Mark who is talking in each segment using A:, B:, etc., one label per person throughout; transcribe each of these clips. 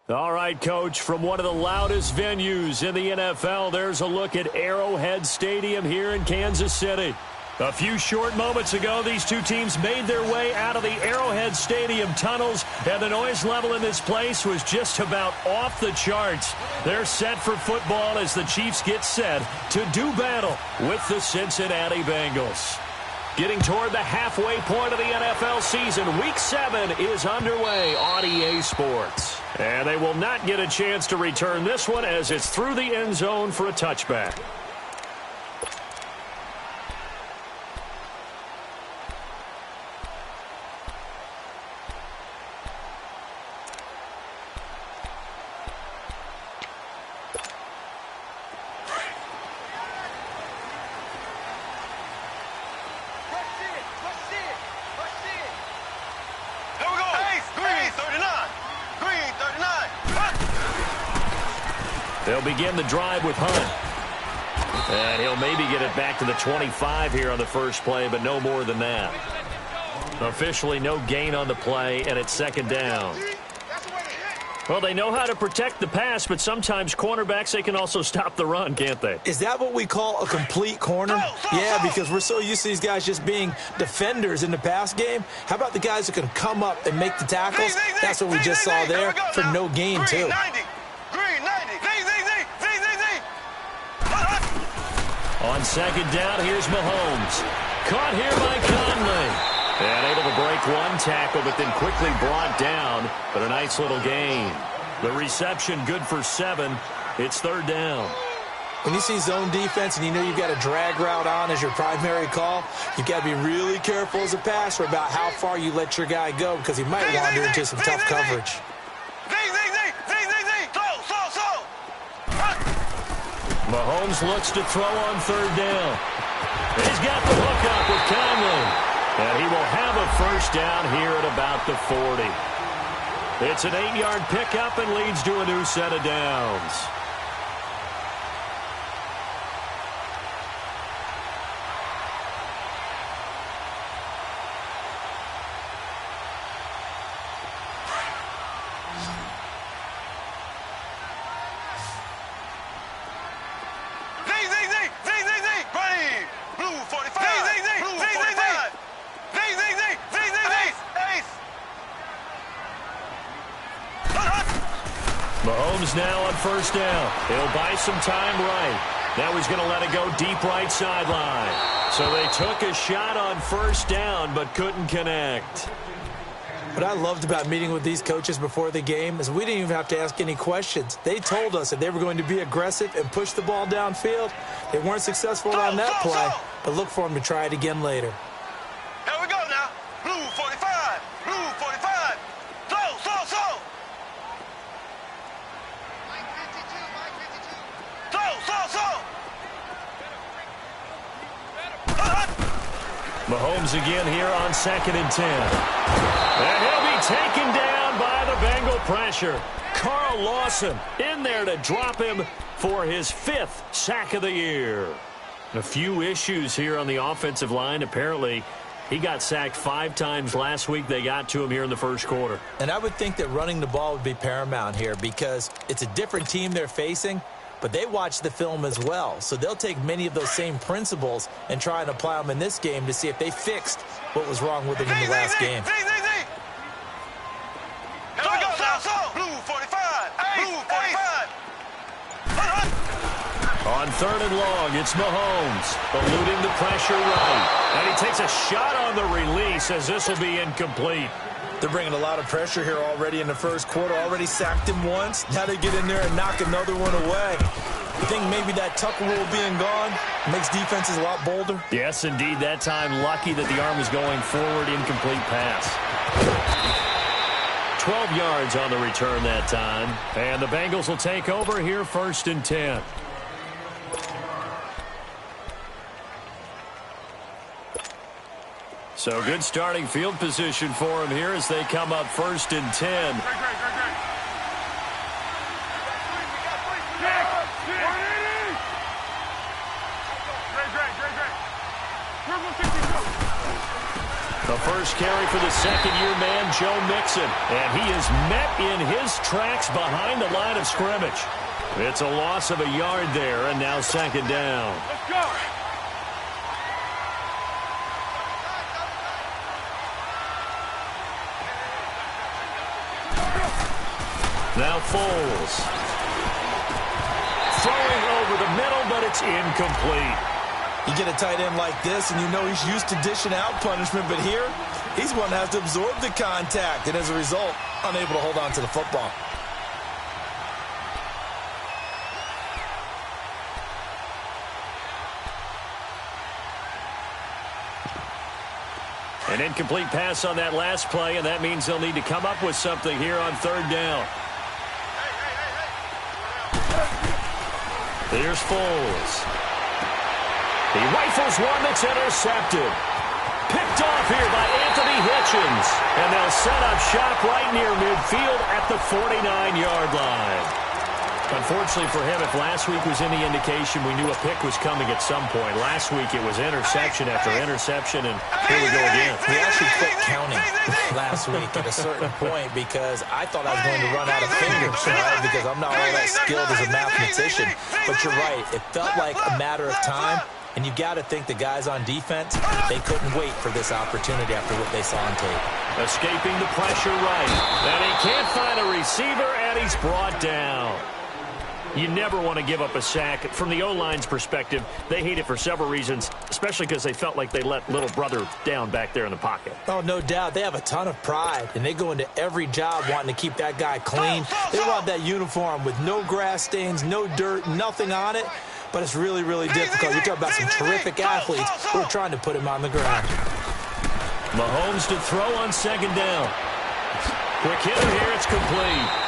A: All right, Coach, from one of the loudest venues in the NFL, there's a look at Arrowhead Stadium here in Kansas City. A few short moments ago, these two teams made their way out of the Arrowhead Stadium tunnels, and the noise level in this place was just about off the charts. They're set for football as the Chiefs get set to do battle with the Cincinnati Bengals. Getting toward the halfway point of the NFL season, Week 7 is underway on EA Sports. And they will not get a chance to return this one as it's through the end zone for a touchback. They'll begin the drive with Hunt. And he'll maybe get it back to the 25 here on the first play, but no more than that. Officially no gain on the play, and it's second down. Well, they know how to protect the pass, but sometimes cornerbacks, they can also stop the run, can't they?
B: Is that what we call a complete corner? Yeah, because we're so used to these guys just being defenders in the pass game. How about the guys who can come up and make the tackles? That's what we just saw there for no gain, too.
A: On second down, here's Mahomes. Caught here by Conley. And able to break one tackle, but then quickly brought down. But a nice little gain. The reception good for 7. It's third down.
B: When you see zone defense and you know you've got a drag route on as your primary call, you've got to be really careful as a passer about how far you let your guy go because he might wander into some tough coverage.
A: Mahomes looks to throw on third down. He's got the hook up with Conley. And he will have a first down here at about the 40. It's an 8-yard pickup and leads to a new set of downs. Mahomes now on first down. He'll buy some time right. Now he's going to let it go deep right sideline. So they took a shot on first down but couldn't connect.
B: What I loved about meeting with these coaches before the game is we didn't even have to ask any questions. They told us that they were going to be aggressive and push the ball downfield. They weren't successful on that play, but look for them to try it again later.
C: Here we go now. Blue 45. Blue 45. Slow.
A: Mahomes again here on 2nd and 10. And he'll be taken down by the Bengal pressure. Carl Lawson in there to drop him for his 5th sack of the year. A few issues here on the offensive line. Apparently, he got sacked 5 times last week. They got to him here in the first quarter.
B: And I would think that running the ball would be paramount here because it's a different team they're facing, but they watch the film as well. So they'll take many of those same principles and try and apply them in this game to see if they fixed what was wrong with them in the last game.
C: Here we go now. Blue 45. Blue 45.
A: On 3rd and long, it's Mahomes eluding the pressure right. And he takes a shot on the release as this will be incomplete.
B: They're bringing a lot of pressure here already in the first quarter. Already sacked him once. Now they get in there and knock another one away. I think maybe that tuck rule being gone makes defenses a lot bolder.
A: Yes, indeed. That time, lucky that the arm was going forward. Incomplete pass. 12 yards on the return that time. And the Bengals will take over here 1st and 10. So good starting field position for him here as they come up 1st and 10. The first carry for the second-year man, Joe Mixon. And he is met in his tracks behind the line of scrimmage. It's a loss of a yard there, and now second down.
C: Let's go.
A: Now Foles. Throwing over the middle, but it's incomplete.
B: You get a tight end like this, and you know he's used to dishing out punishment, but here, he's one that has to absorb the contact, and as a result, unable to hold on to the football.
A: An incomplete pass on that last play, and that means they'll need to come up with something here on third down. Here's Foles. He rifles one that's intercepted. Picked off here by Anthony Hitchens. And they'll set up shop right near midfield at the 49-yard line. Unfortunately for him, if last week was any indication, we knew a pick was coming at some point. Last week it was interception after interception, and here we go again.
B: We actually quit counting last week at a certain point because I thought I was going to run out of fingers, right? Because I'm not all that skilled as a mathematician. But you're right. It felt like a matter of time, and you got to think the guys on defense, they couldn't wait for this opportunity after what they saw on tape.
A: Escaping the pressure right. And he can't find a receiver, and he's brought down. You never want to give up a sack. From the O-line's perspective, they hate it for several reasons, especially because they felt like they let little brother down back there in the pocket.
B: Oh, no doubt. They have a ton of pride, and they go into every job wanting to keep that guy clean. They want that uniform with no grass stains, no dirt, nothing on it, but it's really, really difficult. You're talking about some terrific athletes who are trying to put him on the ground.
A: Mahomes to throw on second down. Quick hitter here, it's complete.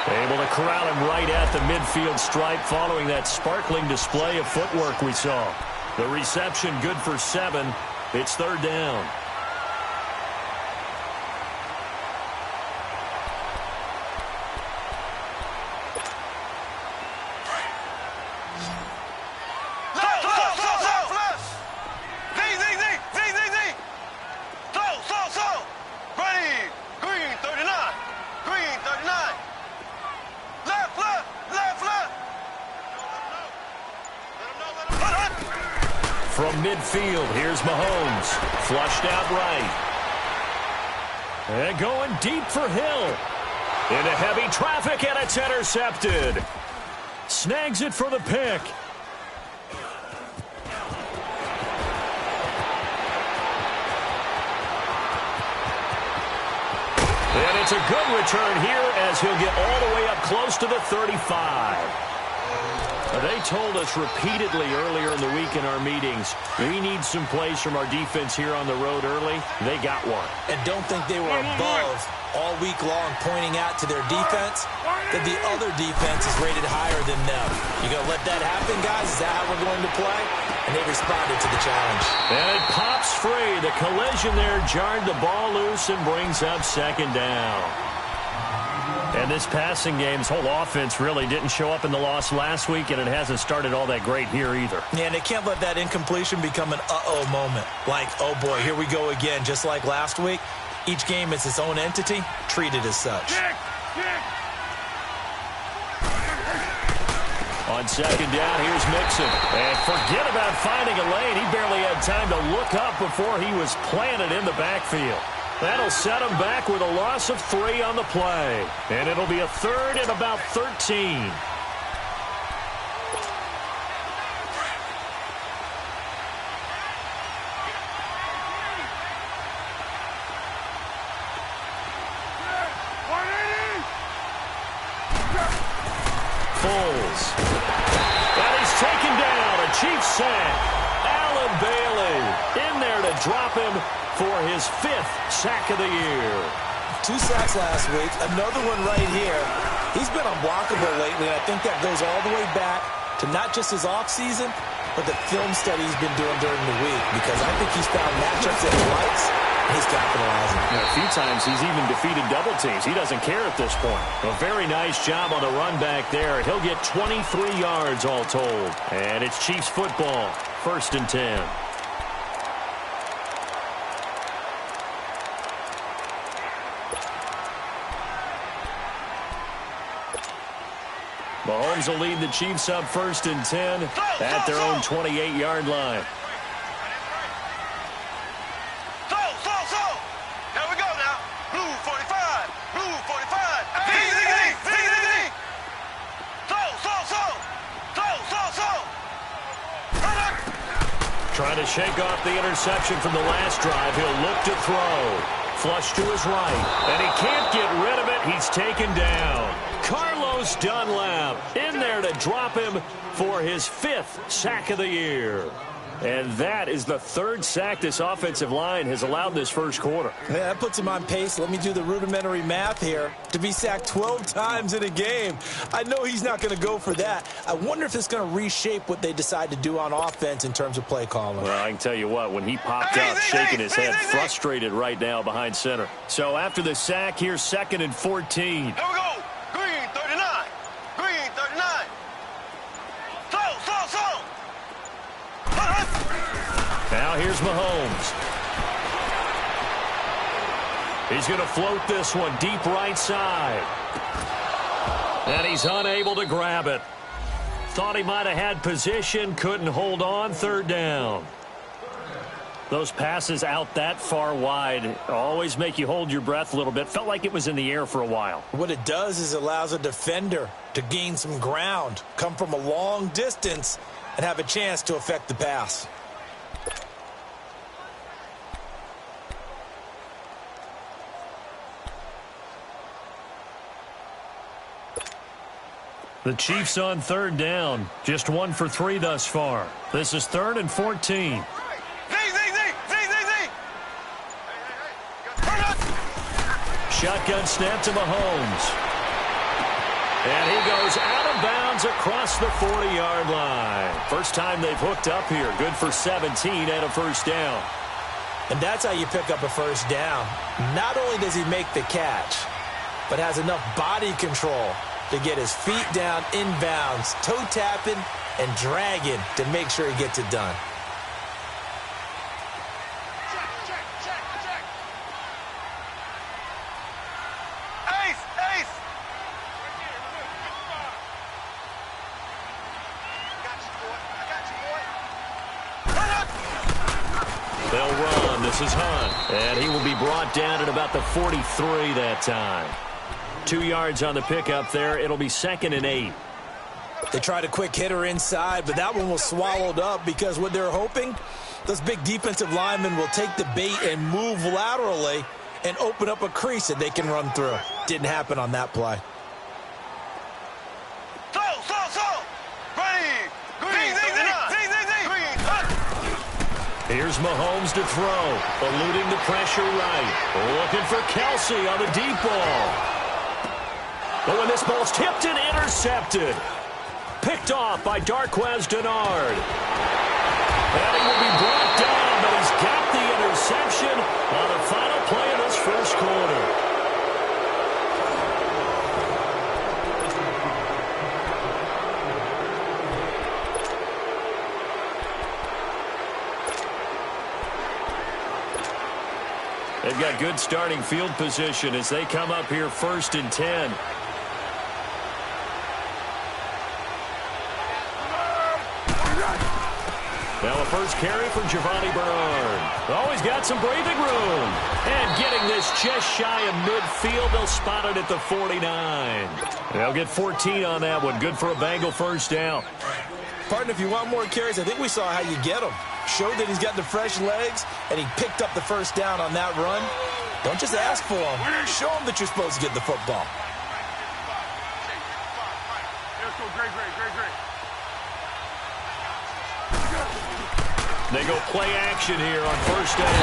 A: Able to corral him right at the midfield stripe following that sparkling display of footwork we saw. The reception good for 7. It's third down. From midfield, here's Mahomes. Flushed out right. And going deep for Hill. Into heavy traffic, and it's intercepted. Snags it for the pick. And it's a good return here as he'll get all the way up close to the 35. They told us repeatedly earlier in the week in our meetings, we need some plays from our defense here on the road early. They got one.
B: And don't think they were above all week long pointing out to their defense that the other defense is rated higher than them. You going to let that happen, guys? Is that how we're going to play? And they responded to the challenge.
A: And it pops free. The collision there jarred the ball loose and brings up second down. And this passing game's whole offense really didn't show up in the loss last week, and it hasn't started all that great here either.
B: Yeah, and they can't let that incompletion become an uh-oh moment. Like, oh boy, here we go again, just like last week. Each game is its own entity, treated as such.
A: On second down, here's Mixon. And forget about finding a lane. He barely had time to look up before he was planted in the backfield. That'll set him back with a loss of 3 on the play. And it'll be a third and about 13. Foles. And he's taken down. A Chiefs sack. Allen Bailey in there to drop him for his 5th sack of the year.
B: 2 sacks last week, another one right here. He's been unblockable lately, and I think that goes all the way back to not just his offseason, but the film study he's been doing during the week, because I think he's found matchups that he likes, and he's capitalizing.
A: A few times he's even defeated double teams. He doesn't care at this point. A very nice job on the run back there. He'll get 23 yards all told. And it's Chiefs football, 1st and 10. Mahomes will lead the Chiefs up 1st and 10 at their own 28-yard line.
C: Here we go now. Blue 45. Blue 45.
A: Trying to shake off the interception from the last drive. He'll look to throw. Flush to his right. And he can't get rid of it. He's taken down. Carlos Dunlap in there to drop him for his 5th sack of the year. And that is the 3rd sack this offensive line has allowed this first quarter.
B: Yeah, that puts him on pace. Let me do the rudimentary math here. To be sacked 12 times in a game, I know he's not going to go for that. I wonder if it's going to reshape what they decide to do on offense in terms of play calling.
A: Well, I can tell you what, when he popped up, shaking his head, frustrated right now behind center. So after the sack, here's 2nd and 14.
C: Here we go. Green 39. Green 39. Slow.
A: Now here's Mahomes. He's going to float this one deep right side. And he's unable to grab it. Thought he might have had position, couldn't hold on, 3rd down. Those passes out that far wide always make you hold your breath a little bit. Felt like it was in the air for a while.
B: What it does is allows a defender to gain some ground, come from a long distance, and have a chance to affect the pass.
A: The Chiefs on 3rd down. Just 1 for 3 thus far. This is 3rd and 14. Shotgun snap to Mahomes. And he goes out of bounds across the 40-yard line. First time they've hooked up here. Good for 17 and a 1st down.
B: And that's how you pick up a 1st down. Not only does he make the catch, but has enough body control to get his feet down inbounds, toe tapping and dragging to make sure he gets it done.
C: Ace.
A: They'll run. This is Hunt. And he will be brought down at about the 43 that time. 2 yards on the pickup there. It'll be 2nd and 8.
B: They tried a quick hitter inside, but that one was swallowed up because what they're hoping, those big defensive linemen will take the bait and move laterally and open up a crease that they can run through. Didn't happen on that play.
A: Here's Mahomes to throw. Eluding the pressure right. Looking for Kelsey on the deep ball. But when this ball's tipped and intercepted. Picked off by Darquez Dennard. And he will be brought down, but he's got the interception on the final play of this first quarter. They've got good starting field position as they come up here 1st and 10. Now a first carry for Giovanni Bernard. Always got some breathing room. And getting this just shy of midfield. They'll spot it at the 49. They'll get 14 on that one. Good for a Bengal 1st down.
B: Partner, if you want more carries, I think we saw how you get them. Showed that he's got the fresh legs, and he picked up the 1st down on that run. Don't just ask for them. Show them that you're supposed to get the football.
A: They go play action here on 1st down.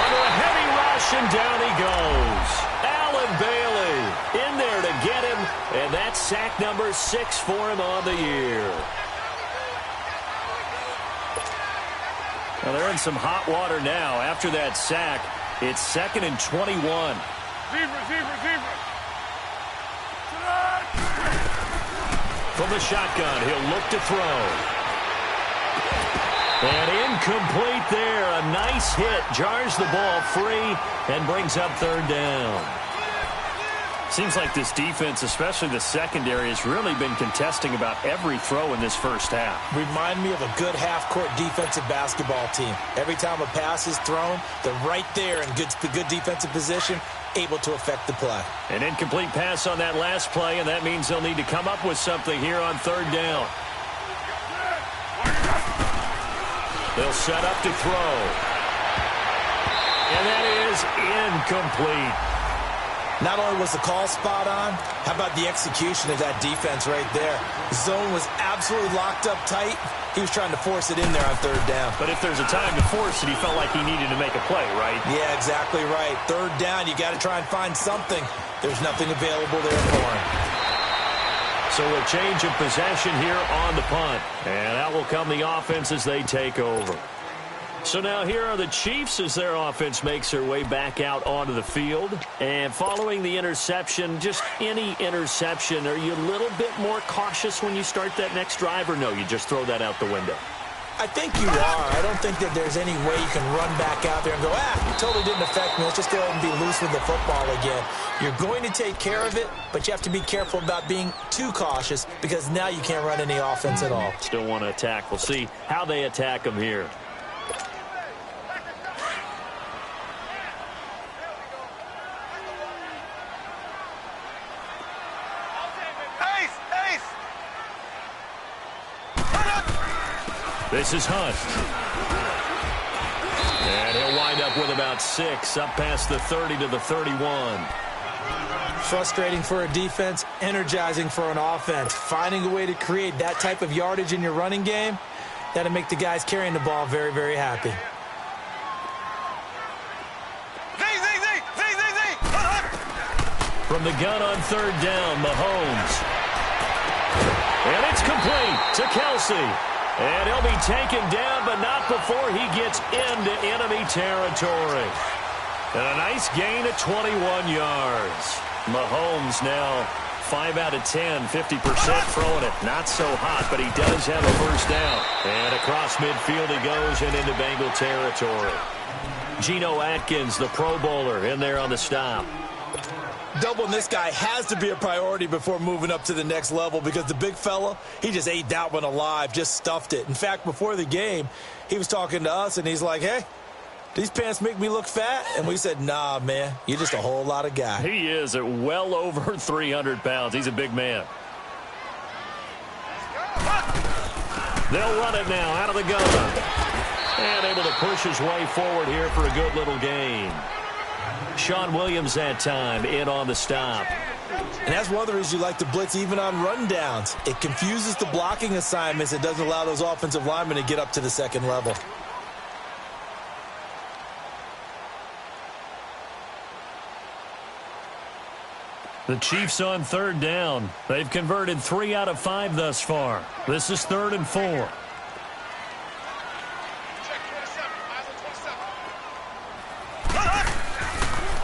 A: Under a heavy rush, and down he goes. Allen Bailey in there to get him, and that's sack number 6 for him on the year. Well, they're in some hot water now. After that sack, it's 2nd and 21. From the shotgun, he'll look to throw. And incomplete there. A nice hit. Jars the ball free and brings up 3rd down. Seems like this defense, especially the secondary, has really been contesting about every throw in this first half.
B: Remind me of a good half-court defensive basketball team. Every time a pass is thrown, they're right there in good defensive position, able to affect the play.
A: An incomplete pass on that last play, and that means they'll need to come up with something here on third down. They'll set up to throw. And that is incomplete.
B: Not only was the call spot on, how about the execution of that defense right there? The zone was absolutely locked up tight. He was trying to force it in there on third down.
A: But if there's a time to force it, he felt like he needed to make a play, right?
B: Yeah, exactly right. Third down, you got to try and find something. There's nothing available there for him.
A: So a change of possession here on the punt. And out will come the offense as they take over. So now here are the Chiefs as their offense makes their way back out onto the field. And following the interception, just any interception, are you a little bit more cautious when you start that next drive, or no, you just throw that out the window?
B: I think you are. I don't think that there's any way you can run back out there and go, it totally didn't affect me. Let's just go ahead and be loose with the football again. You're going to take care of it, but you have to be careful about being too cautious because now you can't run any offense at all.
A: Still want to attack. We'll see how they attack them here. This is Hunt. And he'll wind up with about 6, up past the 30 to the 31.
B: Frustrating for a defense, energizing for an offense. Finding a way to create that type of yardage in your running game, that'll make the guys carrying the ball very, very happy.
A: From the gun on third down, Mahomes. And it's complete to Kelsey. And he'll be taken down, but not before he gets into enemy territory. And a nice gain of 21 yards. Mahomes now 5 out of 10, 50% throwing it. Not so hot, but he does have a first down. And across midfield he goes and into Bengal territory. Geno Atkins, the Pro Bowler, in there on the stop.
B: Doubling this guy has to be a priority before moving up to the next level because the big fella, he just ate that one alive, just stuffed it. In fact, before the game, he was talking to us, and he's like, hey, these pants make me look fat? And we said, nah, man, you're just a whole lot of guy.
A: He is at well over 300 pounds. He's a big man. They'll run it now out of the gun. And able to push his way forward here for a good little gain. Sean Williams that time in on the stop.
B: And that's one of the reasons you like to blitz even on rundowns. It confuses the blocking assignments. It doesn't allow those offensive linemen to get up to the second level.
A: The Chiefs on third down. They've converted 3 out of 5 thus far. This is 3rd and 4.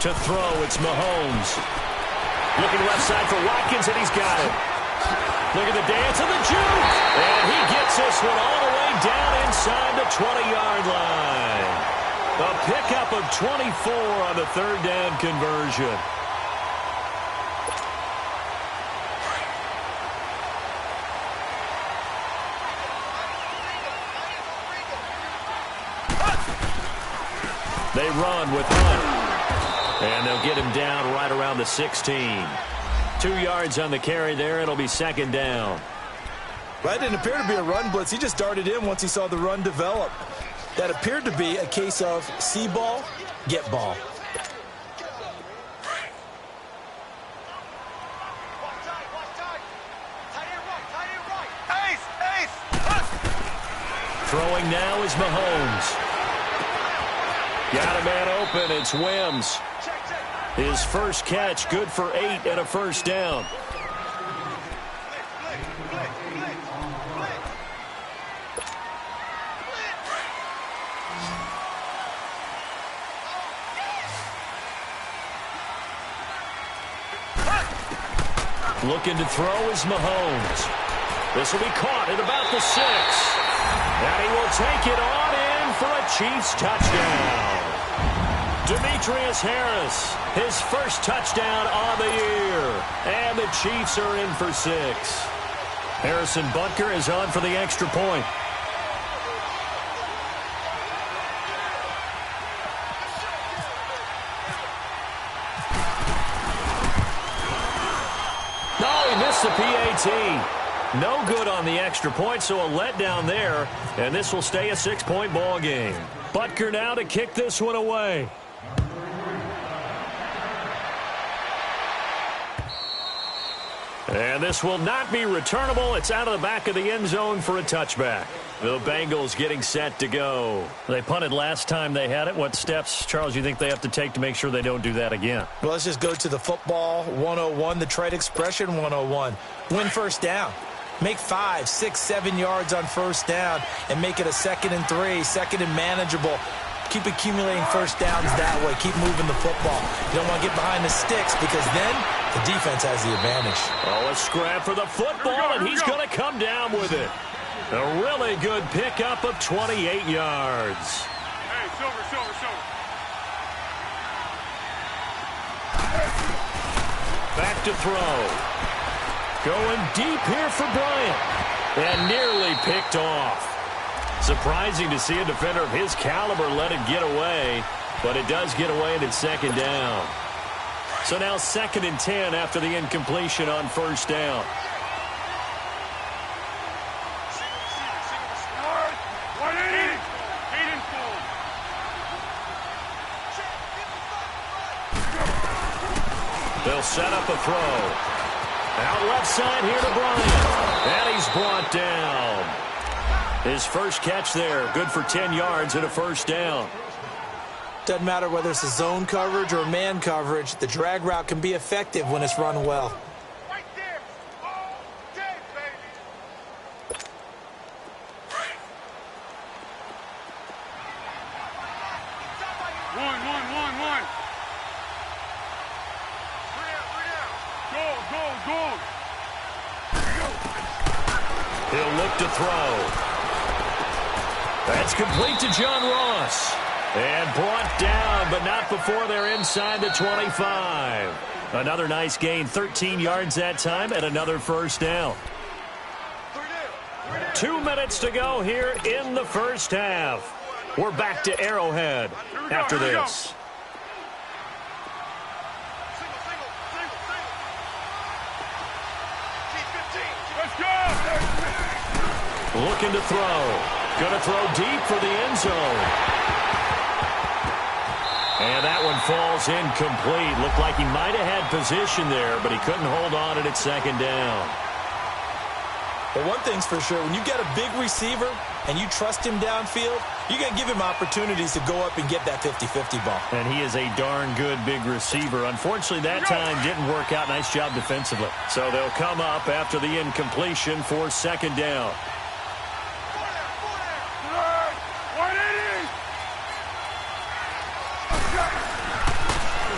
A: To throw, it's Mahomes. Looking left side for Watkins, and he's got it. Look at the dance and the juke. And he gets this one all the way down inside the 20-yard line. A pickup of 24 on the third down conversion. They run with Hunt. And they'll get him down right around the 16. 2 yards on the carry there. It'll be second down.
B: That didn't appear to be a run blitz. He just darted in once he saw the run develop. That appeared to be a case of see ball, get ball.
A: Throwing now is Mahomes. Got a man open. It's Wims. His first catch, good for 8 and a first down. Looking to throw is Mahomes. This will be caught at about the 6. And he will take it on in for a Chiefs touchdown. Demetrius Harris, his first touchdown on the year. And the Chiefs are in for 6. Harrison Butker is on for the extra point. Oh, he missed the PAT. No good on the extra point, so a letdown there. And this will stay a 6-point ball game. Butker now to kick this one away. And this will not be returnable. It's out of the back of the end zone for a touchback. The Bengals getting set to go. They punted last time they had it. What steps, Charles, you think they have to take to make sure they don't do that again?
B: Well, let's just go to the football 101, the trade expression 101. Win first down. Make 5, 6, 7 yards on first down and make it a 2nd and 3, 2nd and manageable. Keep accumulating first downs that way. Keep moving the football. You don't want to get behind the sticks because then the defense has the advantage.
A: Oh, a scrap for the football, and he's going to come down with it. A really good pickup of 28 yards.
C: Hey, Silver.
A: Back to throw. Going deep here for Bryant. And nearly picked off. Surprising to see a defender of his caliber let it get away. But it does get away and it's 2nd down. So now 2nd and 10 after the incompletion on first down. They'll set up a throw. Out left side here to Bryant. And he's brought down. His first catch there. Good for 10 yards and a first down.
B: Doesn't matter whether it's a zone coverage or man coverage. The drag route can be effective when it's run well.
C: Right there. All day, baby. One. Go.
A: He'll look to throw. That's complete to John Ross. And brought down, but not before they're inside the 25. Another nice gain, 13 yards that time, and another first down. 2 minutes to go here in the first half. We're back to Arrowhead after this. Looking to throw. Going to throw deep for the end zone. And that one falls incomplete. Looked like he might have had position there, but he couldn't hold on and it's 2nd down.
B: But one thing's for sure, when you get a big receiver and you trust him downfield, you're going to give him opportunities to go up and get that 50-50 ball.
A: And he is a darn good big receiver. Unfortunately, that time didn't work out. Nice job defensively. So they'll come up after the incompletion for 2nd down.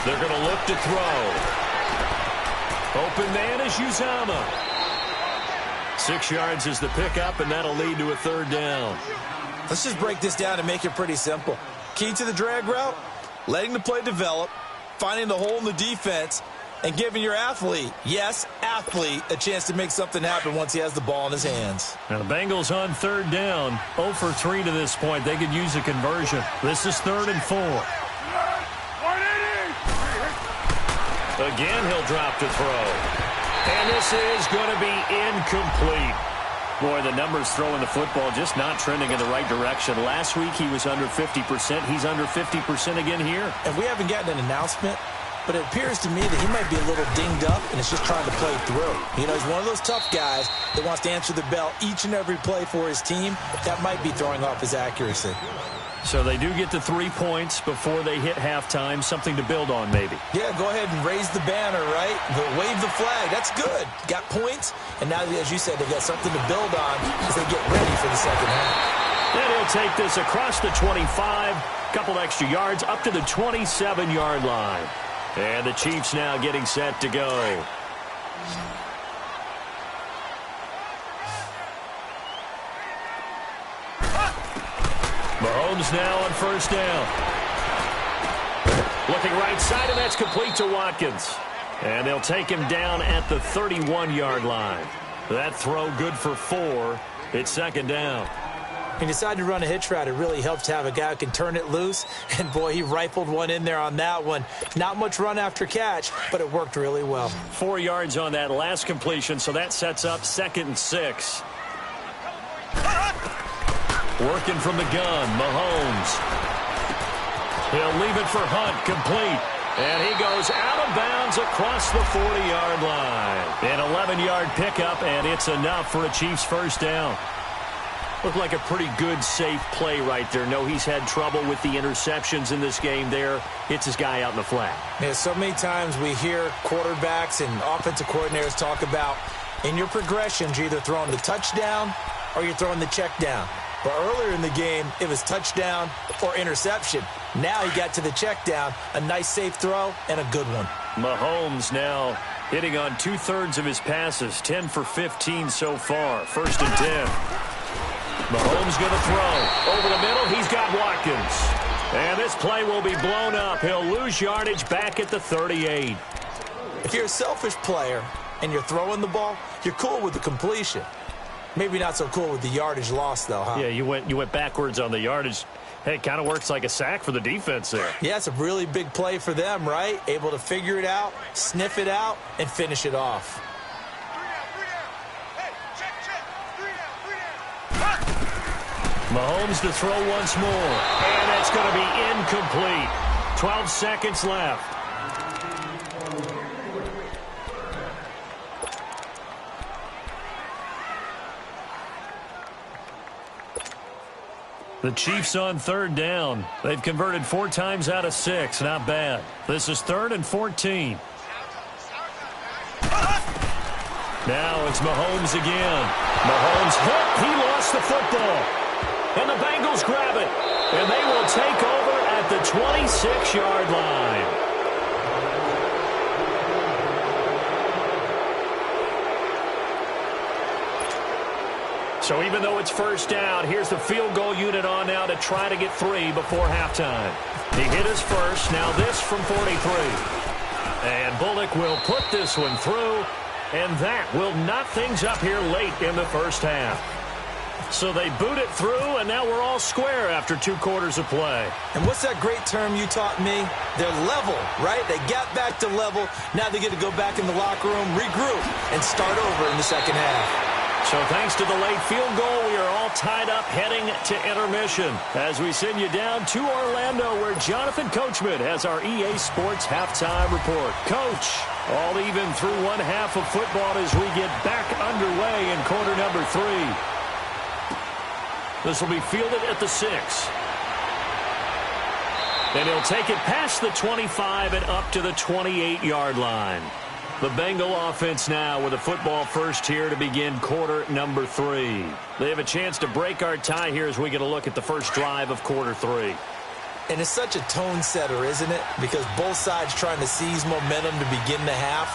A: They're going to look to throw. Open man is Uzama. 6 yards is the pickup, and that'll lead to a 3rd down.
B: Let's just break this down and make it pretty simple. Key to the drag route, letting the play develop, finding the hole in the defense, and giving your athlete, yes, athlete, a chance to make something happen once he has the ball in his hands.
A: Now the Bengals on 3rd down, 0 for 3 to this point. They could use a conversion. This is 3rd and 4. Again, he'll drop to throw. And this is going to be incomplete. Boy, the numbers throwing the football just not trending in the right direction. Last week, he was under 50%. He's under 50% again here.
B: And we haven't gotten an announcement, but it appears to me that he might be a little dinged up and is just trying to play through. You know, he's one of those tough guys that wants to answer the bell each and every play for his team. That might be throwing off his accuracy.
A: So they do get to 3 points before they hit halftime. Something to build on, maybe.
B: Yeah, go ahead and raise the banner, right? Wave the flag. That's good. Got points, and now, as you said, they got something to build on as they get ready for the second half.
A: And he'll take this across the 25, couple extra yards, up to the 27-yard line. And the Chiefs now getting set to go. Mahomes now on first down. Looking right side, and that's complete to Watkins. And they'll take him down at the 31-yard line. That throw good for 4. It's second down.
B: He decided to run a hitch route. It really helps to have a guy who can turn it loose. And, boy, he rifled one in there on that one. Not much run after catch, but it worked really well.
A: 4 yards on that last completion, so that sets up 2nd and 6. Working from the gun, Mahomes. He'll leave it for Hunt, complete. And he goes out of bounds across the 40-yard line. An 11-yard pickup, and it's enough for a Chiefs first down. Looked like a pretty good, safe play right there. No, he's had trouble with the interceptions in this game there. Hits his guy out in the flat.
B: Yeah, so many times we hear quarterbacks and offensive coordinators talk about in your progressions, you're either throwing the touchdown or you're throwing the check down. But earlier in the game, it was touchdown or interception. Now he got to the check down, a nice safe throw, and a good one.
A: Mahomes now hitting on 2/3 of his passes, 10 for 15 so far. 1st and 10. Mahomes going to throw. Over the middle, he's got Watkins. And this play will be blown up. He'll lose yardage back at the 38.
B: If you're a selfish player and you're throwing the ball, you're cool with the completion. Maybe not so cool with the yardage loss, though, huh?
A: Yeah, you went backwards on the yardage. Hey, it kind of works like a sack for the defense there.
B: Yeah, it's a really big play for them, right? Able to figure it out, sniff it out, and finish it off.
A: Mahomes to throw once more. And that's going to be incomplete. 12 seconds left. The Chiefs on 3rd down. They've converted 4 times out of 6. Not bad. This is 3rd and 14. Now it's Mahomes again. Mahomes hit. He lost the football. And the Bengals grab it. And they will take over at the 26-yard line. So even though it's first down, here's the field goal unit on now to try to get 3 before halftime. He hit his first. Now this from 43. And Bullock will put this one through. And that will knock things up here late in the first half. So they boot it through, and now we're all square after 2 quarters of play.
B: And what's that great term you taught me? They're level, right? They got back to level. Now they get to go back in the locker room, regroup, and start over in the second half.
A: So thanks to the late field goal, we are all tied up heading to intermission as we send you down to Orlando where Jonathan Coachman has our EA Sports halftime report. Coach, all even through one half of football as we get back underway in quarter number 3. This will be fielded at the 6. And he'll take it past the 25 and up to the 28-yard line. The Bengal offense now with a football first here to begin quarter number 3. They have a chance to break our tie here as we get a look at the first drive of quarter 3.
B: And it's such a tone setter, isn't it? Because both sides trying to seize momentum to begin the half.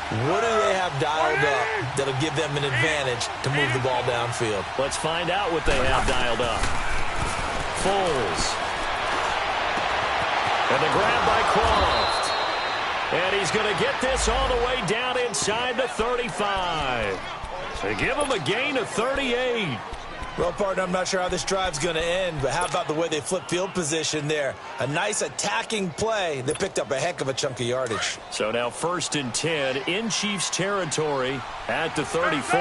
B: What do they have dialed up that'll give them an advantage to move the ball downfield?
A: Let's find out what they have dialed up. Foles. And the grab by Croft. And he's going to get this all the way down inside the 35. They give him a gain of 38.
B: Well, partner, I'm not sure how this drive's going to end, but how about the way they flip field position there? A nice attacking play. They picked up a heck of a chunk of yardage.
A: So now 1st and 10 in Chiefs territory at the 34.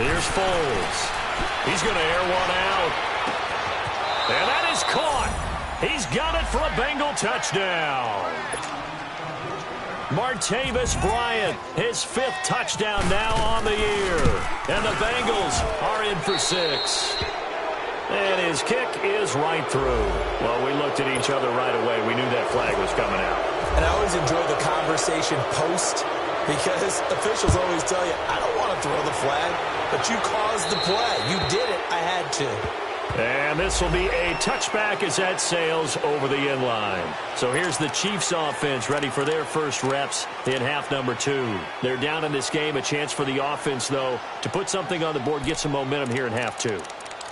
A: Here's Foles. He's going to air one out. And that is caught. He's got it for a Bengal touchdown. Martavis Bryant, his 5th touchdown now on the year. And the Bengals are in for 6. And his kick is right through. Well, we looked at each other right away. We knew that flag was coming out.
B: And I always enjoy the conversation post because officials always tell you, I don't want to throw the flag, but you caused the play. You did it. I had to.
A: And this will be a touchback as that sails over the end line. So here's the Chiefs offense ready for their first reps in half number 2. They're down in this game. A chance for the offense, though, to put something on the board, get some momentum here in half 2.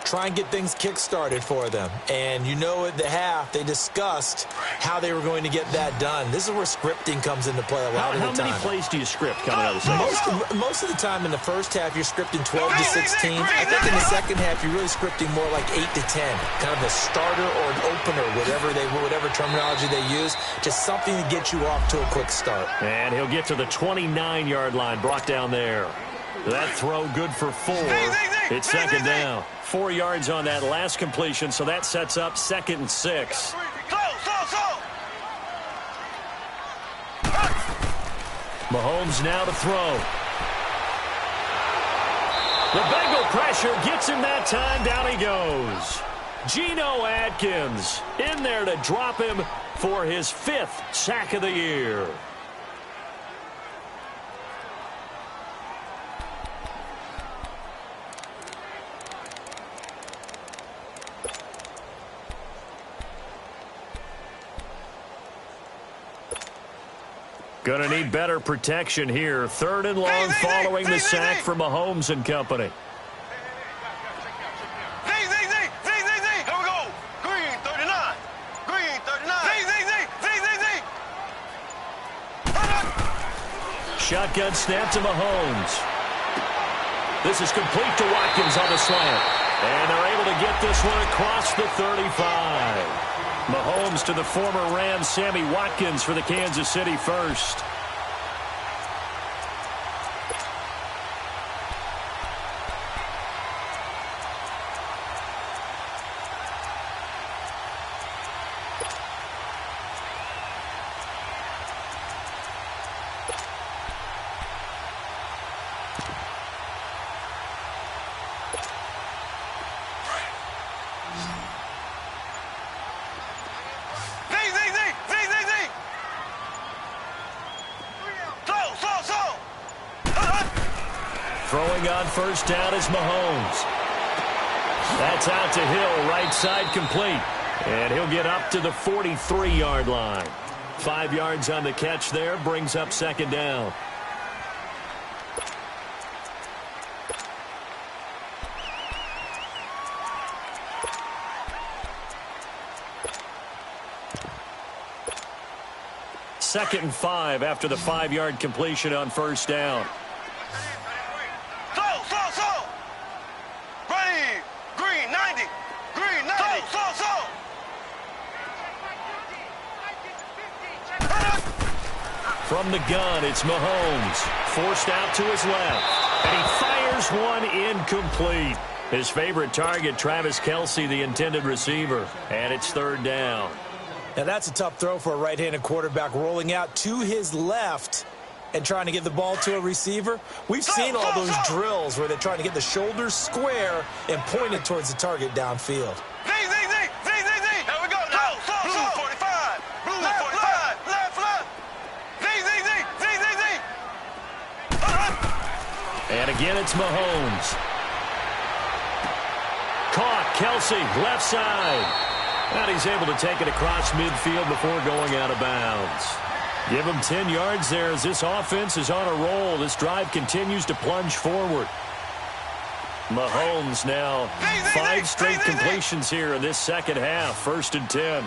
B: try and get things kick-started for them. And you know at the half, they discussed how they were going to get that done. This is where scripting comes into play a lot of the time.
A: How many plays do you script coming out of the second?
B: Most of the time in the first half, you're scripting 12 to 16. I think in the second half, you're really scripting more like 8 to 10. Kind of a starter or an opener, whatever terminology they use. Just something to get you off to a quick start.
A: And he'll get to the 29-yard line, brought down there. That throw good for 4. It's second down. 4 yards on that last completion, so that sets up 2nd and 6. Mahomes now to throw. The Bengal pressure gets him that time. Down he goes. Geno Atkins in there to drop him for his 5th sack of the year. Going to need better protection here. 3rd and long following the sack for Mahomes and company.
C: Here we go. Green 39. Green 39.
A: Shotgun snap to Mahomes. This is complete to Watkins on the slant. And they're able to get this one across the 35. Mahomes to the former Ram Sammy Watkins for the Kansas City first. Throwing on first down is Mahomes. That's out to Hill, right side complete. And he'll get up to the 43-yard line. 5 yards on the catch there, brings up second down. Second and 5 after the 5-yard completion on first down.
C: Ready. Green 90. Green 90.
A: From the gun, it's Mahomes. Forced out to his left. And he fires one incomplete. His favorite target, Travis Kelce, the intended receiver. And it's 3rd down.
B: Now that's a tough throw for a right-handed quarterback, rolling out to his left and trying to get the ball to a receiver. We've seen all those drills where they're trying to get the shoulders square and point it towards the target downfield.
C: Here we go now. Blue 45. Blue 45. Left.
A: And again, it's Mahomes. Caught, Kelce, left side. And he's able to take it across midfield before going out of bounds. Give him 10 yards there as this offense is on a roll. This drive continues to plunge forward. Mahomes now 5 straight completions here in this second half. 1st and 10.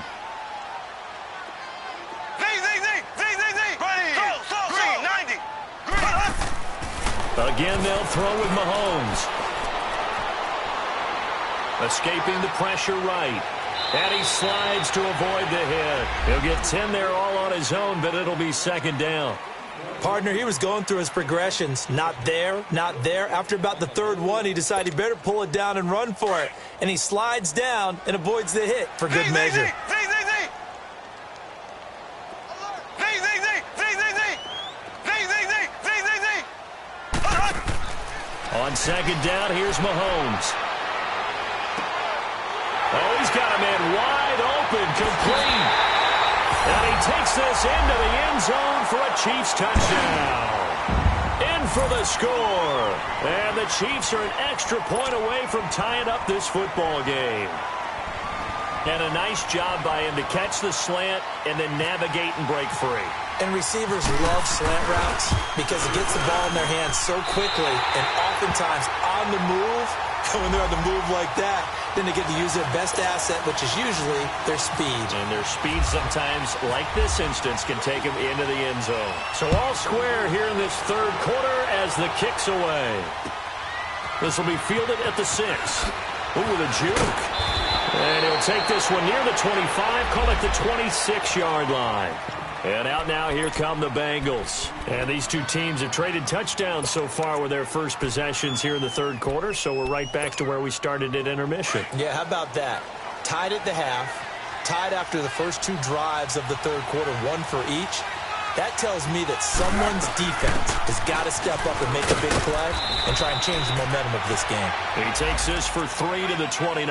A: Again, they'll throw with Mahomes. Escaping the pressure right. And he slides to avoid the hit. He'll get 10 there all on his own, but it'll be second down.
B: Partner, he was going through his progressions. Not there, not there. After about the 3rd one, he decided he better pull it down and run for it. And he slides down and avoids the hit for good measure.
A: On second down, here's Mahomes. Oh, he's got a man wide open, complete. And he takes this into the end zone for a Chiefs touchdown. In for the score. And the Chiefs are an extra point away from tying up this football game. And a nice job by him to catch the slant and then navigate and break free.
B: And receivers love slant routes because it gets the ball in their hands so quickly and oftentimes on the move. when they're on the move like that, then they get to use their best asset, which is usually their speed.
A: And their speed sometimes, like this instance, can take them into the end zone. So all square here in this third quarter as the kick's away. This will be fielded at the 6. Ooh, with a juke. And he'll take this one near the 25, call it the 26-yard line. And out now, here come the Bengals. And these two teams have traded touchdowns so far with their first possessions here in the third quarter, so we're right back to where we started at intermission.
B: Yeah, how about that? Tied at the half, tied after the first two drives of the third quarter, one for each. That tells me that someone's defense has got to step up and make a big play and try and change the momentum of this game.
A: He takes this for 3 to the 29.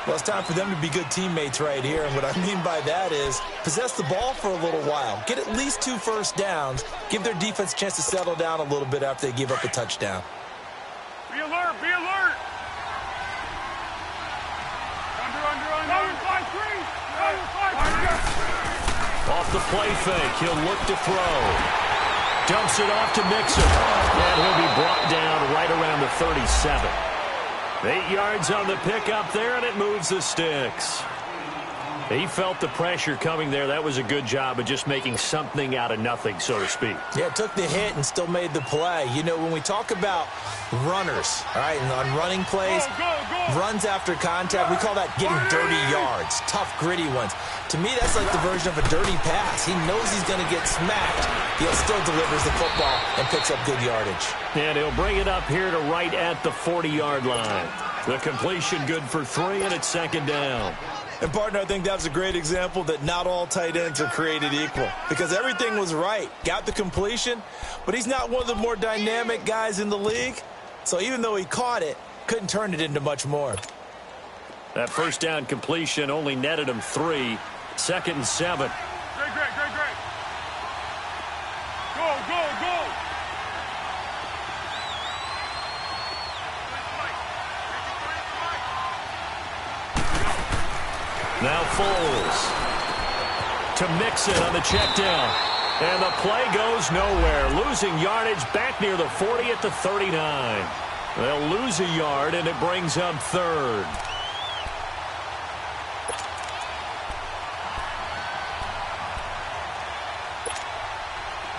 B: Well, it's time for them to be good teammates right here. And what I mean by that is possess the ball for a little while. Get at least 2 first downs. Give their defense a chance to settle down a little bit after they give up a touchdown.
C: Be alert, be alert. Under. 5-3.
A: Off the play fake, he'll look to throw. Dumps it off to Mixon. And he'll be brought down right around the 37. 8 yards on the pickup there, and it moves the sticks. He felt the pressure coming there. That was a good job of just making something out of nothing, so to speak.
B: Yeah, took the hit and still made the play. You know, when we talk about runners, all right, and on running plays, runs after contact, we call that getting dirty yards, tough, gritty ones. To me, that's like the version of a dirty pass. He knows he's going to get smacked. He still delivers the football and picks up good yardage.
A: And he'll bring it up here to right at the 40-yard line. The completion good for 3, and it's second down.
B: And, partner, I think that's a great example that not all tight ends are created equal because everything was right. Got the completion, but he's not one of the more dynamic guys in the league. So even though he caught it, couldn't turn it into much more.
A: That first down completion only netted him 3. Second and 7.
C: Great. Go.
A: Now Foles to Mixon on the check down. And the play goes nowhere. Losing yardage back near the 40 at the 39. They'll lose a yard, and it brings up third.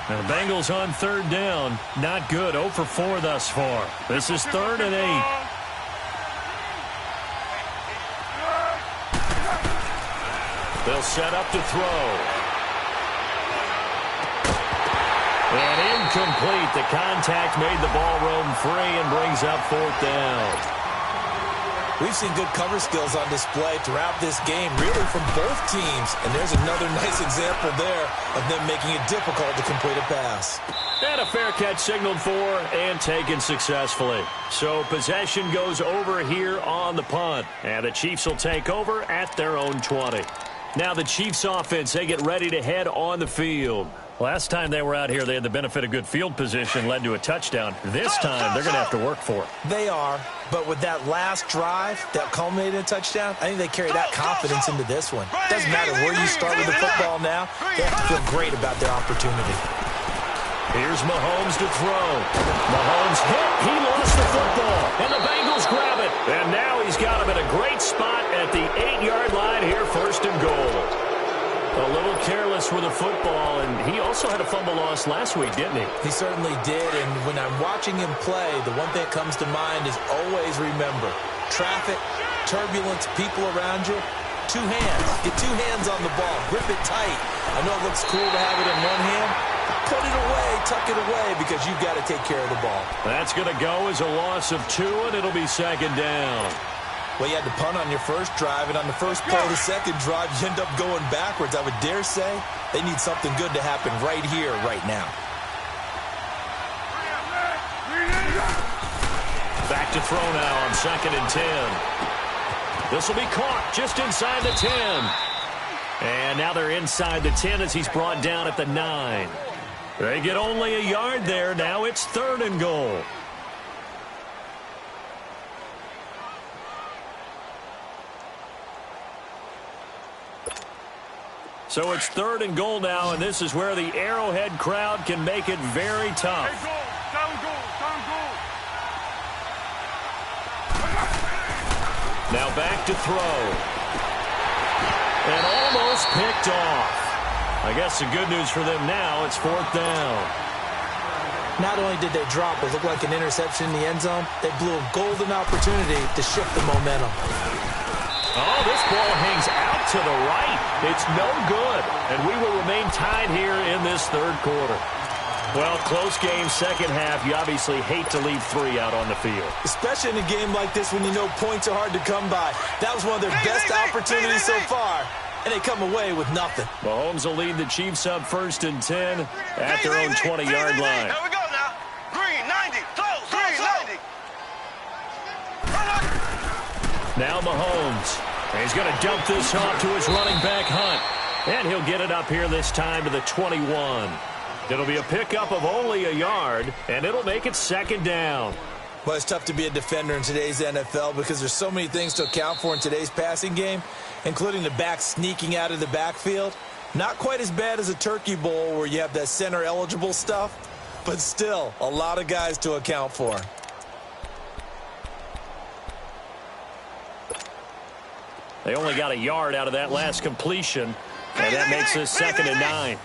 A: Now, the Bengals on third down. Not good. 0 for 4 thus far. This is 3rd and 8. They'll set up to throw. And incomplete. The contact made the ball roam free and brings up 4th down.
B: We've seen good cover skills on display throughout this game, really from both teams. And there's another nice example there of them making it difficult to complete a pass.
A: And a fair catch signaled for and taken successfully. So possession goes over here on the punt. And the Chiefs will take over at their own 20. Now the Chiefs offense, they get ready to head on the field. Last time they were out here, they had the benefit of good field position, led to a touchdown. This time, they're going to have to work for it.
B: They are, but with that last drive that culminated in a touchdown, I think they carry that confidence into this one. Doesn't matter where you start with the football now, they have to feel great about their opportunity.
A: Here's Mahomes to throw. Mahomes hit. He lost the football, and the Bengals grab it. And now he's got him at a great spot at the 8-yard line here, 1st and goal. A little careless with the football, and he also had a fumble loss last week, didn't he?
B: He certainly did, and when I'm watching him play, the one thing that comes to mind is always remember, traffic, turbulence, people around you, 2 hands. Get 2 hands on the ball. Grip it tight. I know it looks cool to have it in one hand. Put it away, tuck it away, because you've got to take care of the ball.
A: That's going to go as a loss of 2, and it'll be second down.
B: Well, you had to punt on your first drive, and on the first play of the second drive, you end up going backwards. I would dare say they need something good to happen right here, right now.
A: Back to throw now on 2nd and 10. This will be caught just inside the 10. And now they're inside the 10 as he's brought down at the 9. They get only a yard there. Now it's 3rd and goal. So it's 3rd and goal now, and this is where the Arrowhead crowd can make it very tough. Now back to throw. And almost picked off. I guess the good news for them now, it's 4th down.
B: Not only did they drop what looked like an interception in the end zone, they blew a golden opportunity to shift the momentum.
A: Oh, this ball hangs out to the right. It's no good. And we will remain tied here in this 3rd quarter. Well, close game, second half. You obviously hate to leave 3 out on the field.
B: Especially in a game like this when you know points are hard to come by. That was one of their best opportunities so far. And they come away with nothing. Mahomes
A: will lead the Chiefs up 1st and 10 at their own 20-yard line.
C: Here we go now. Green, 90. Green, 90.
A: Now Mahomes. He's going to dump this off to his running back, Hunt. And he'll get it up here this time to the 21. It'll be a pickup of only a yard, and it'll make it 2nd down.
B: Well, it's tough to be a defender in today's NFL because there's so many things to account for in today's passing game, including the back sneaking out of the backfield. Not quite as bad as a turkey bowl where you have that center-eligible stuff, but still a lot of guys to account for.
A: They only got a yard out of that last completion, and that makes this 2nd and 9.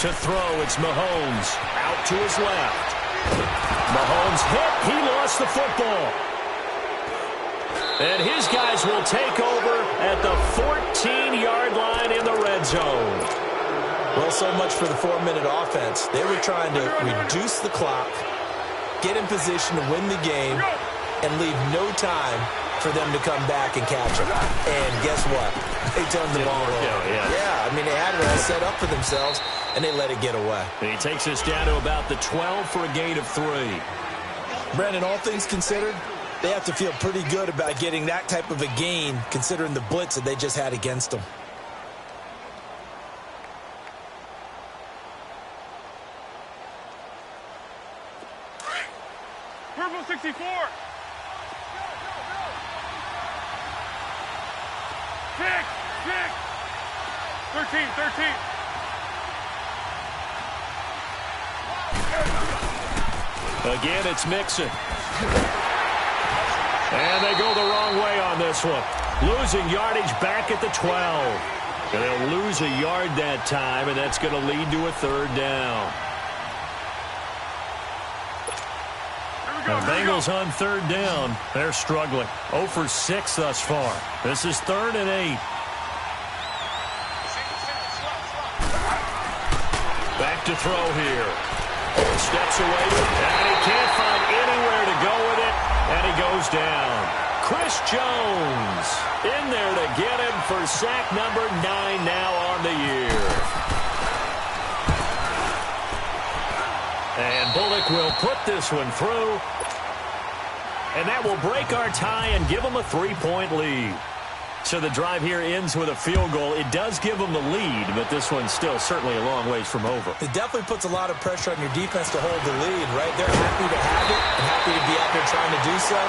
A: To throw, it's Mahomes. Out to his left. Mahomes hit. He lost the football. And his guys will take over at the 14-yard line in the red zone.
B: Well, so much for the 4-minute offense. They were trying to reduce the clock, get in position to win the game, and leave no time for them to come back and catch them. And guess what? They turned the ball over. Yeah, I mean, they had it all set up for themselves, and they let it get away.
A: And he takes us down to about the 12 for a gain of 3.
B: Brandon, all things considered, they have to feel pretty good about getting that type of a gain, considering the blitz that they just had against them.
C: Purple 64. Pick. 13.
A: Again, it's Mixon. And they go the wrong way on this one. Losing yardage back at the 12. And they'll lose a yard that time, and that's going to lead to a 3rd down. The Bengals on 3rd down. They're struggling. 0 for 6 thus far. This is 3rd and 8. Back to throw here. Steps away, and he can't find anywhere to go with it, and he goes down. Chris Jones in there to get him for sack number 9 now on the year. And Bullock will put this one through, and that will break our tie and give them a 3-point lead. So the drive here ends with a field goal. It does give them the lead, but this one's still certainly a long ways from over.
B: It definitely puts a lot of pressure on your defense to hold the lead, right? They're happy to have it and happy to be out there trying to do so.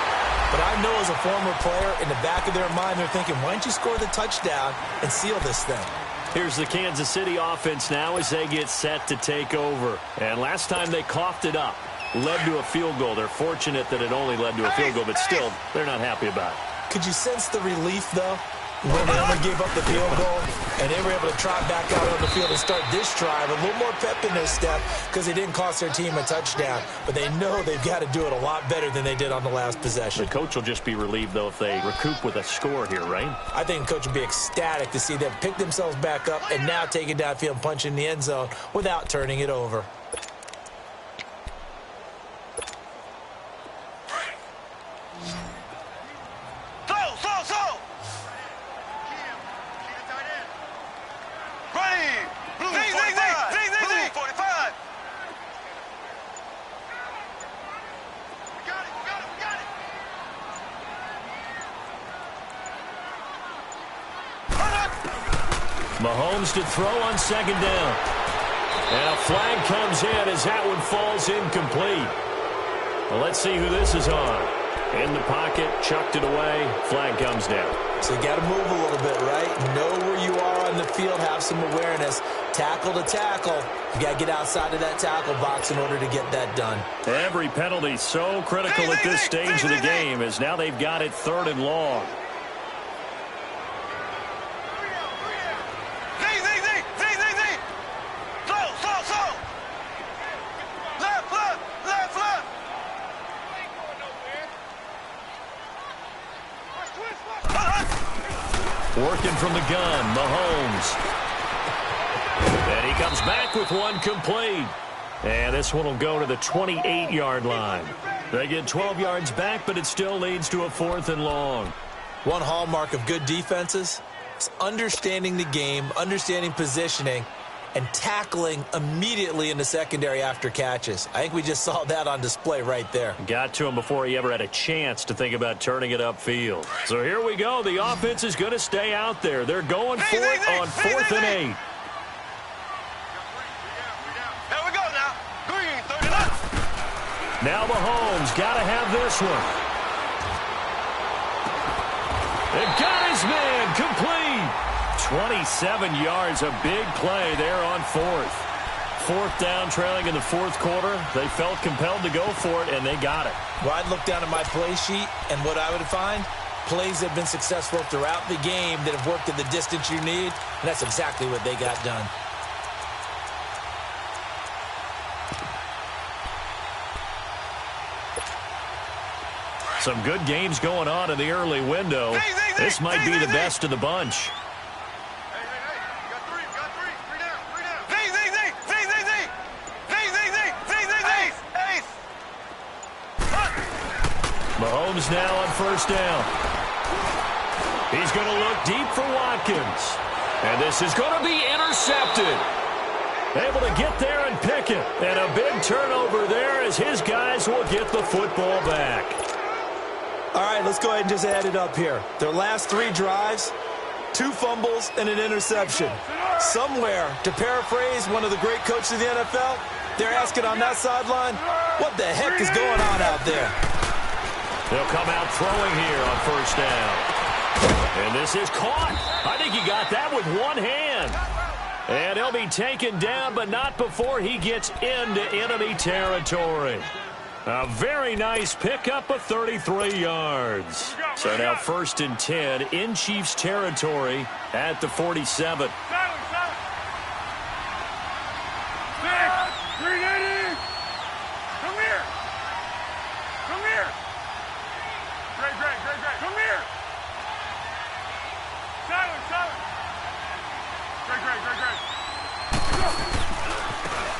B: But I know as a former player, in the back of their mind, they're thinking, why don't you score the touchdown and seal this thing?
A: Here's the Kansas City offense now as they get set to take over. And last time they coughed it up, led to a field goal. They're fortunate that it only led to a field goal, but still, they're not happy about it.
B: Could you sense the relief, though, when they only gave up the field goal and they were able to trot back out on the field and start this drive? A little more pep in their step because they didn't cost their team a touchdown, but they know they've got to do it a lot better than they did on the last possession.
A: The coach will just be relieved, though, if they recoup with a score here, right?
B: I think the coach will be ecstatic to see them pick themselves back up and now take it downfield and punch in the end zone without turning it over.
A: Mahomes to throw on 2nd down. And a flag comes in as that one falls incomplete. Well, let's see who this is on. In the pocket, chucked it away, flag comes down.
B: So you got to move a little bit, right? Know where you are on the field, have some awareness. Tackle to tackle. You got to get outside of that tackle box in order to get that done.
A: Every penalty so critical at this stage of the game, as now they've got it 3rd and long. Working from the gun, Mahomes. And he comes back with one complete. And this one will go to the 28-yard line. They get 12 yards back, but it still leads to a 4th and long.
B: One hallmark of good defenses is understanding the game, understanding positioning, and tackling immediately in the secondary after catches. I think we just saw that on display right there.
A: Got to him before he ever had a chance to think about turning it upfield. So here we go. The offense is going to stay out there. They're going for it on 4th and 8.
C: Here we go now. Green, 39.
A: Now Mahomes got to have this one. It got his man complete. 27 yards, a big play there on 4th. 4th down, trailing in the 4th quarter. They felt compelled to go for it, and they got it.
B: Well, I'd look down at my play sheet, and what I would find, plays that have been successful throughout the game that have worked at the distance you need, and that's exactly what they got done.
A: Some good games going on in the early window. This might be the best of the bunch. Mahomes now on 1st down. He's going to look deep for Watkins. And this is going to be intercepted. Able to get there and pick it. And a big turnover there as his guys will get the football back.
B: All right, let's go ahead and just add it up here. Their last 3 drives, 2 fumbles and an interception. Somewhere, to paraphrase one of the great coaches of the NFL, they're asking on that sideline, what the heck is going on out there?
A: They'll come out throwing here on 1st down. And this is caught. I think he got that with one hand. And he'll be taken down, but not before he gets into enemy territory. A very nice pickup of 33 yards. So now 1st and 10 in Chiefs territory at the 47.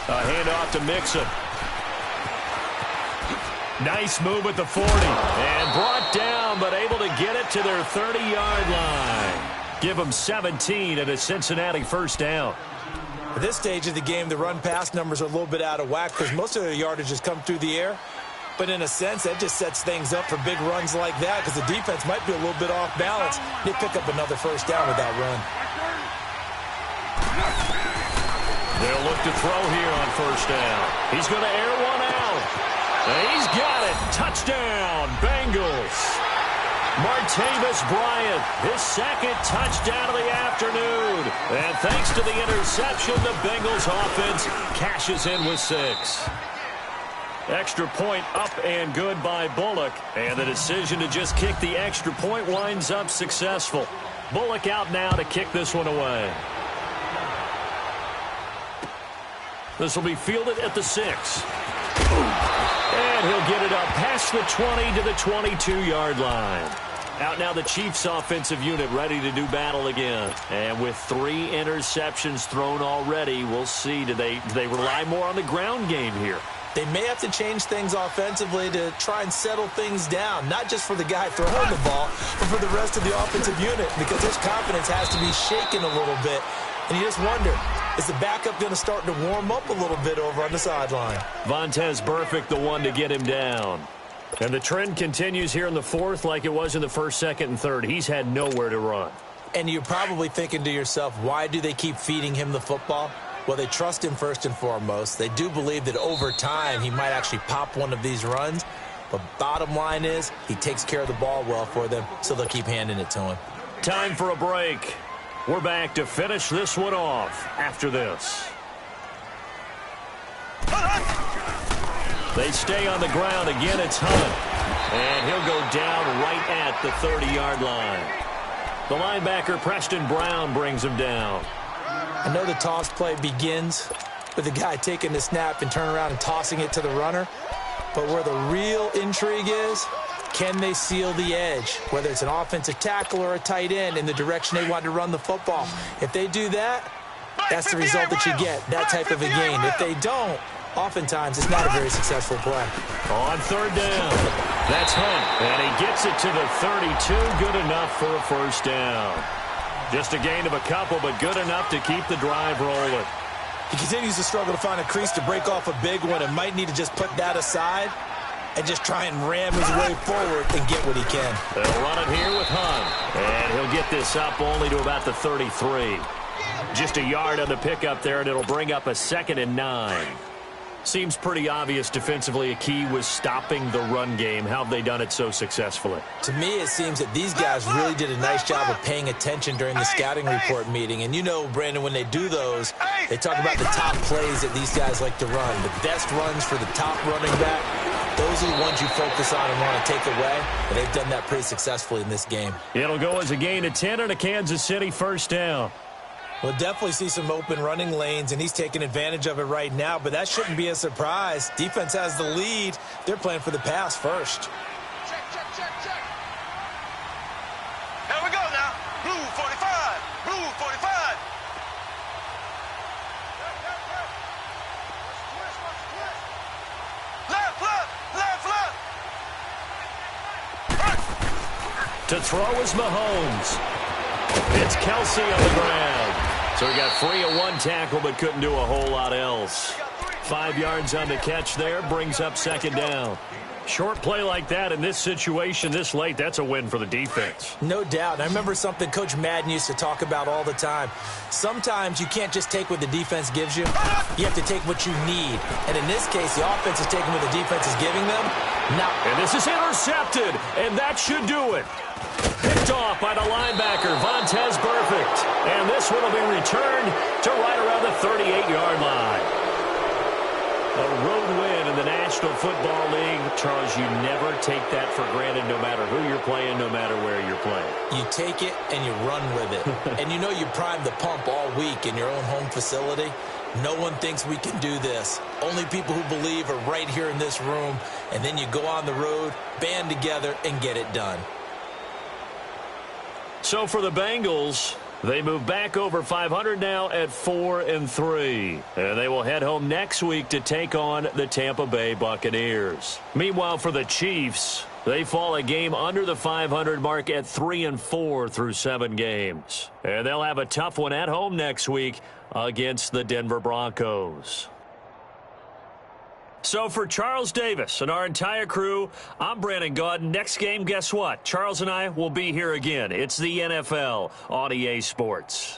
A: A handoff to Mixon. Nice move at the 40. And brought down, but able to get it to their 30-yard line. Give them 17 at a Cincinnati 1st down.
B: At this stage of the game, the run-pass numbers are a little bit out of whack because most of their yardage has come through the air. But in a sense, that just sets things up for big runs like that because the defense might be a little bit off balance. They pick up another 1st down with that run.
A: They'll look to throw here on 1st down. He's going to air one out. And he's got it. Touchdown, Bengals. Martavis Bryant, his 2nd touchdown of the afternoon. And thanks to the interception, the Bengals offense cashes in with 6. Extra point up and good by Bullock. And the decision to just kick the extra point winds up successful. Bullock out now to kick this one away. This will be fielded at the 6. And he'll get it up past the 20 to the 22-yard line. Out now the Chiefs offensive unit ready to do battle again. And with 3 interceptions thrown already, we'll see. Do they rely more on the ground game here?
B: They may have to change things offensively to try and settle things down, not just for the guy throwing the ball, but for the rest of the offensive unit, because his confidence has to be shaken a little bit. And you just wonder, is the backup going to start to warm up a little bit over on the sideline?
A: Vontaze Burfict, the one to get him down. And the trend continues here in the 4th like it was in the 1st, 2nd, and 3rd. He's had nowhere to run.
B: And you're probably thinking to yourself, why do they keep feeding him the football? Well, they trust him first and foremost. They do believe that over time he might actually pop one of these runs. But bottom line is he takes care of the ball well for them, so they'll keep handing it to him.
A: Time for a break. We're back to finish this one off after this. They stay on the ground. Again, it's Hunt. And he'll go down right at the 30-yard line. The linebacker, Preston Brown, brings him down.
B: I know the toss play begins with the guy taking the snap and turning around and tossing it to the runner. But where the real intrigue is, can they seal the edge, whether it's an offensive tackle or a tight end, in the direction they want to run the football? If they do that, that's the result that you get, that type of a gain. If they don't, oftentimes it's not a very successful play.
A: On third down, that's Hunt, and he gets it to the 32. Good enough for a first down. Just a gain of a couple, but good enough to keep the drive rolling.
B: He continues to struggle to find a crease to break off a big one and might need to just put that aside and just try and ram his way forward and get what he can.
A: They'll run it here with Hunt, and he'll get this up only to about the 33. Just a yard on the pickup there, and it'll bring up a 2nd and 9. Seems pretty obvious defensively a key was stopping the run game. How have they done it so successfully?
B: To me, it seems that these guys really did a nice job of paying attention during the scouting report meeting. And you know, Brandon, when they do those, they talk about the top plays that these guys like to run. The best runs for the top running back, those are the ones you focus on and want to take away. And they've done that pretty successfully in this game.
A: It'll go as a gain of 10 and a Kansas City first down.
B: We'll definitely see some open running lanes, and he's taking advantage of it right now, but that shouldn't be a surprise. Defense has the lead. They're playing for the pass first.
C: Check. Here we go now. Blue 45. Blue 45. Left.
A: To throw is Mahomes. It's Kelsey on the ground. So he got free of one tackle but couldn't do a whole lot else. 5 yards on the catch there, brings up 2nd down. Short play like that in this situation this late, that's a win for the defense.
B: No doubt. I remember something Coach Madden used to talk about all the time. Sometimes you can't just take what the defense gives you. You have to take what you need. And in this case, the offense is taking what the defense is giving them. Now,
A: and this is intercepted, and that should do it. Picked off by the linebacker, Vontaze Burfict. And this one will be returned to right around the 38-yard line. A road win in the National Football League. Charles, you never take that for granted no matter who you're playing, no matter where you're playing.
B: You take it and you run with it. And you know you prime the pump all week in your own home facility. No one thinks we can do this. Only people who believe are right here in this room. And then you go on the road, band together, and get it done.
A: So for the Bengals, they move back over 500 now at 4-3. And they will head home next week to take on the Tampa Bay Buccaneers. Meanwhile, for the Chiefs, they fall a game under the 500 mark at 3-4 through 7 games. And they'll have a tough one at home next week against the Denver Broncos. So for Charles Davis and our entire crew, I'm Brandon Gaudin. Next game, guess what? Charles and I will be here again. It's the NFL on EA Sports.